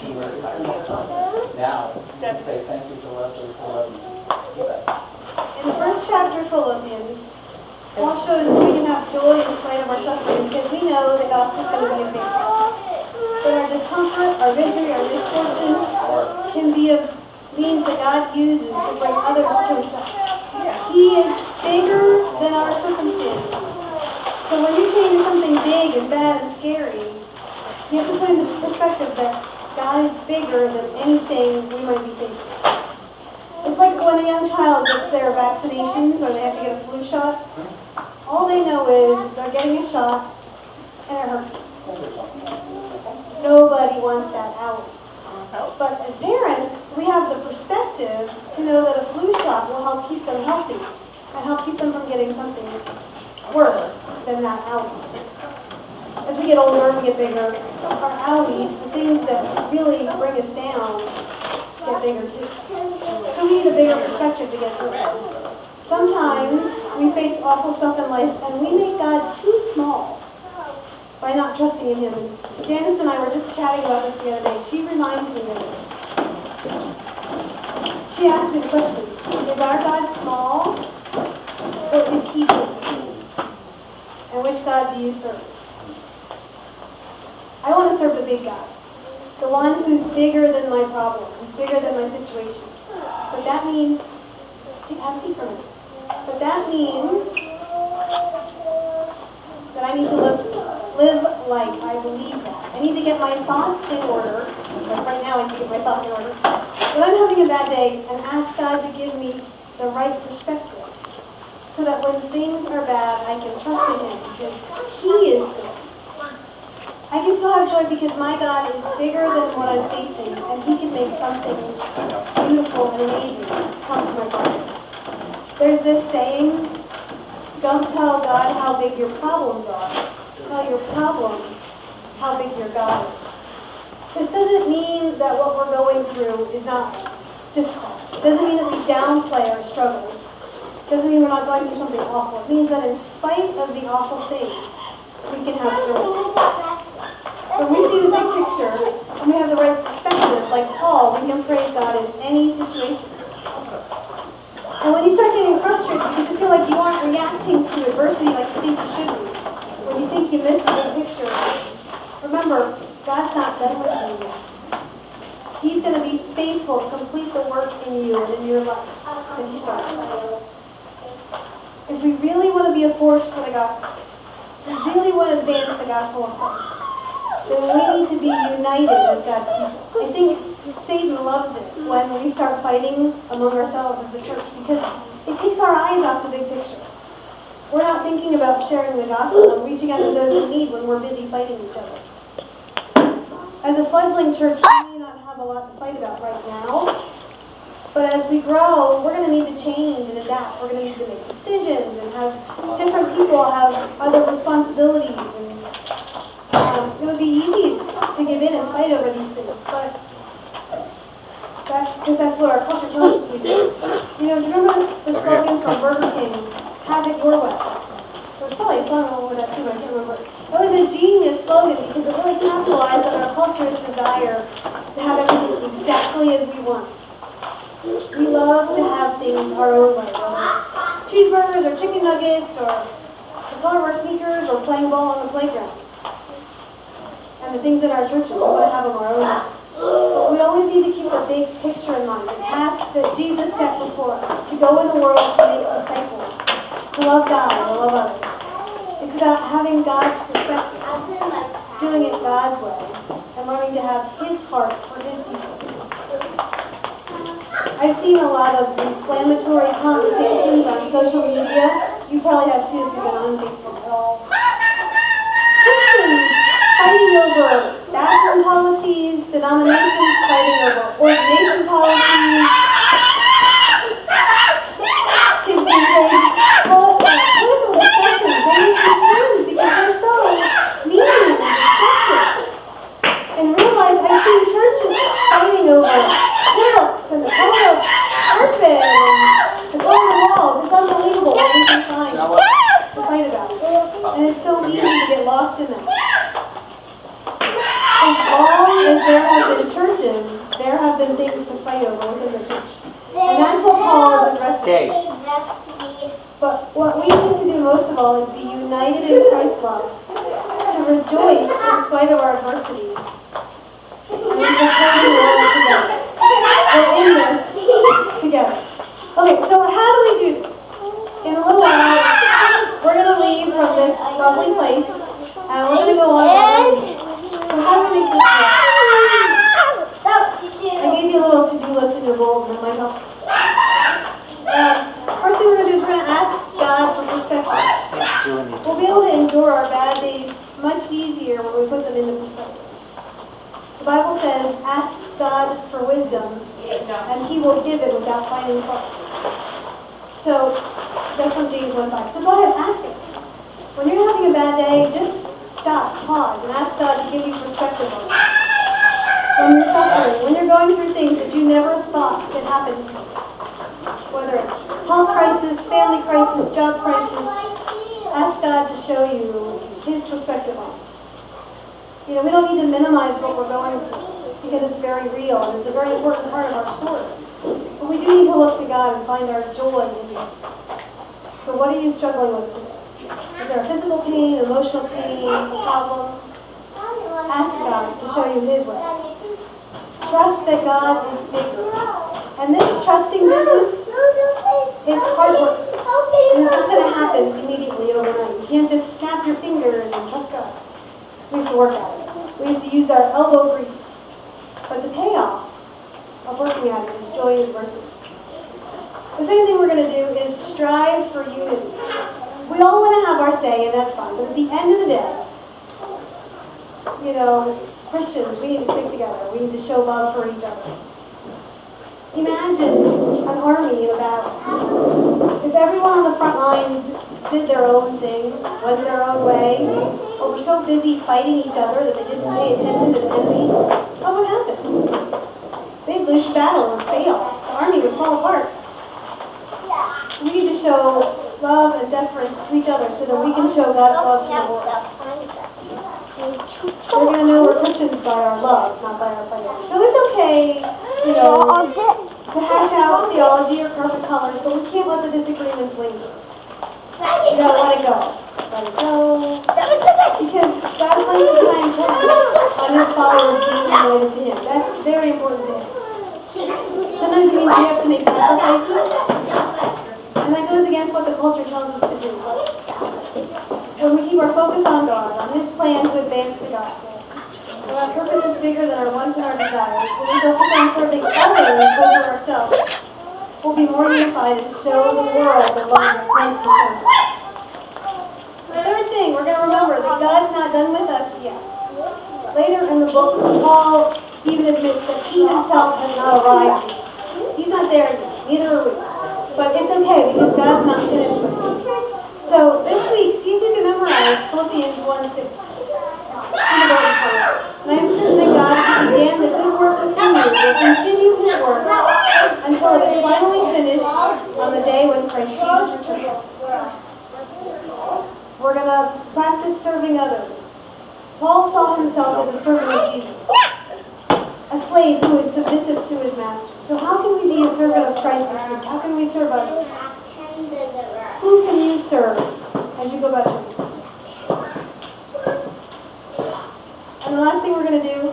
She was excited. Now, you can say thank you to Leslie for letting me do that. In the first chapter of Philippians, Paul shows us we can have joy in spite of our suffering because we know the gospel is going to be a big deal. But our discomfort, our misery, our misfortune can be a means that God uses to bring others to himself. He is bigger than our circumstances. So when you're getting into something big and bad and scary, you have to put in this perspective that God is bigger than anything we might be facing. It's like when a young child gets their vaccinations or they have to get a flu shot. All they know is they're getting a shot and it hurts. Nobody wants that out. But as parents, we have the perspective to know that a flu shot will help keep them healthy and help keep them from getting something worse than that allergy. As we get older, we get bigger, our allergies, the things that really bring us down, get bigger too. So we need a bigger perspective to get through it. Sometimes we face awful stuff in life and we make God too small by not trusting in him. Janice and I were just chatting about this the other day. She reminded me of this. She asked me the question, is our God small or is he big? And which God do you serve? I want to serve the big God. The one who's bigger than my problems, who's bigger than my situation. But that means, have a seat for a minute. But that means that I need to live like I believe that. I need to get my thoughts in order. Like right now I need to get my thoughts in order. When I'm having a bad day, and ask God to give me the right perspective. So that when things are bad, I can trust in him because he is good. I can still have joy because my God is bigger than what I'm facing, and he can make something beautiful and amazing come to my life. There's this saying, don't tell God how big your problems are. Tell your problems how big your God is. This doesn't mean that what we're going through is not difficult. It doesn't mean that we downplay our struggles. It doesn't mean we're not going through something awful. It means that in spite of the awful things, we can have joy. When we see the big picture, and we have the right perspective, like Paul, we can praise God in any situation. And when you start getting frustrated because you feel like you aren't reacting to adversity like you think you should be, when you think you missed the big picture, remember, God's not done with you yet. He's going to be faithful to complete the work in you and in your life as he starts. If we really want to be a force for the gospel, if we really want to advance the gospel of Christ, then we need to be united as God's people. I think Satan loves it when we start fighting among ourselves as a church because it takes our eyes off the big picture. We're not thinking about sharing the gospel and reaching out to those in need when we're busy fighting each other. As a fledgling church, we may not have a lot to fight about right now, but as we grow, we're going to need to change and adapt. We're going to need to make decisions and have different people have other responsibilities. And it would be easy to give in and fight over these things, but that's what our culture tells us we do. You know, do you remember the slogan from Burger King, "Have it your way"? There's probably a song over that too, but I can't remember. It was a genius slogan because it really capitalized on our culture's desire to have everything exactly as we want. We love to have things our own way, whether it's cheeseburgers or chicken nuggets or the color of our sneakers or playing ball on the playground. And the things in our churches, we want to have them our own way. But we always need to keep the big picture in mind, the task that Jesus set before us, to go in the world to make disciples, to love God and to love others. It's about having God's perspective, doing it God's way, and learning to have his heart for his people. I've seen a lot of inflammatory conversations on social media. You probably have too if you've been on Facebook at all. Christians fighting over bathroom policies, denominations fighting over ordination policies. Kids being saying, political discussions, they need to be friends because they're so mean and destructive. In real life, I've seen churches fighting over pillows and the color of carpet and the color of the walls. It's unbelievable what we can find to fight about. And it's so easy to get lost in that. as long as there have been churches, there have been things to fight over within the church. And that's what Paul is addressing. But what we need to do most of all is be united in Christ's love, to rejoice in spite of our adversity, and to hold the world together. We're in this together. Okay, so how do we do this? In a little while, we're going to leave from this lovely place, and we're going to go on our way. So how do we make this work? I gave you a little to-do list in your bowl, and my help. First thing we're going to do is we're going to ask God for perspective. We'll be able to endure our bad days much easier when we put them into perspective. The Bible says, ask God for wisdom, and He will give it without finding fault. So, that's from James 1:5. So go ahead, ask Him. When you're having a bad day, just stop, pause, and ask God to give you perspective on it. When you're suffering, when you're going through things that you never thought could happen to you, whether it's health crisis, family crisis, job crisis, ask God to show you His perspective on it. You know, we don't need to minimize what we're going through because it's very real and it's a very important part of our story. But we do need to look to God and find our joy in it. So what are you struggling with today? Is there a physical pain, emotional pain, a problem? Ask God to show you His way. Trust that God is bigger. And this trusting business, it's hard work. And it's not going to happen immediately overnight. You can't just snap your fingers and trust God. We have to work at it. We have to use our elbow grease. But the payoff of working at it is joy and mercy. The second thing we're going to do is strive for unity. We all want to have our say, and that's fine. But at the end of the day, you know, Christians, we need to stick together. We need to show love for each other. Imagine an army in a battle. If everyone on the front lines did their own thing, went their own way, or were so busy fighting each other that they didn't pay attention to the enemy, what would happen? They'd lose the battle and fail. The army would fall apart. We need to show love and deference to each other so that we can show God's love to the world. We're going to know we're Christians by our love, not by our fighting. So it's okay, you know, to hash out theology or perfect colors, but we can't let the disagreements linger. You gotta let it go. Let it go. Because God places time on His followers being united to Him. That's very important to Him. Sometimes it means we have to make sacrifices, and that goes against what the culture tells us to do. When we keep our focus on God, on His plan to advance the gospel, when our purpose is bigger than our wants and our desires, when we focus on serving others over ourselves, we'll be more unified and show the world the love that Christ has shown us. The third thing, we're going to remember that God's not done with us yet. Later in the book, Paul even admits that he himself has not arrived yet. He's not there yet, neither are we. But it's okay because God's not finished with us. So this week, see if you can memorize Philippians 1:6. And I am certain that God, who began the good work within you, will continue His work until it is finally finished on the day when Christ Jesus returns. We're going to practice serving others. Paul saw himself as a servant of Jesus, a slave who is submissive to his master. So how can we be a servant of Christ this week? How can we serve others? Who can you serve as you go about your week? And the last thing we're going to do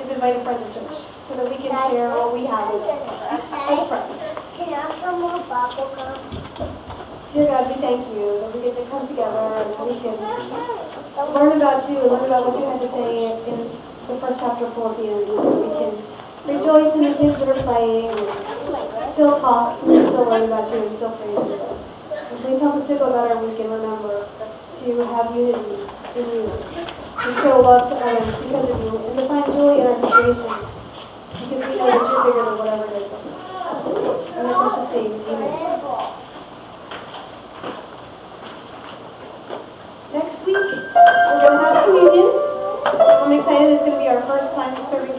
is invite a friend to church so that we can share what we have with us. Let's pray. Can I have some more bubble gum? Dear God, we thank you that we get to come together and we can learn about you and learn about what you had to say in the first chapter of Philippians. And we can rejoice in the kids that are playing and still talk and still learn about you and still praise you. And please help us to go about our week and remember to have unity in you, to show love to others because of you, and to find joy in our situation because we know that you're bigger than whatever it is. In your precious name, amen. Next week, we're going to have communion. I'm excited. It's going to be our first time serving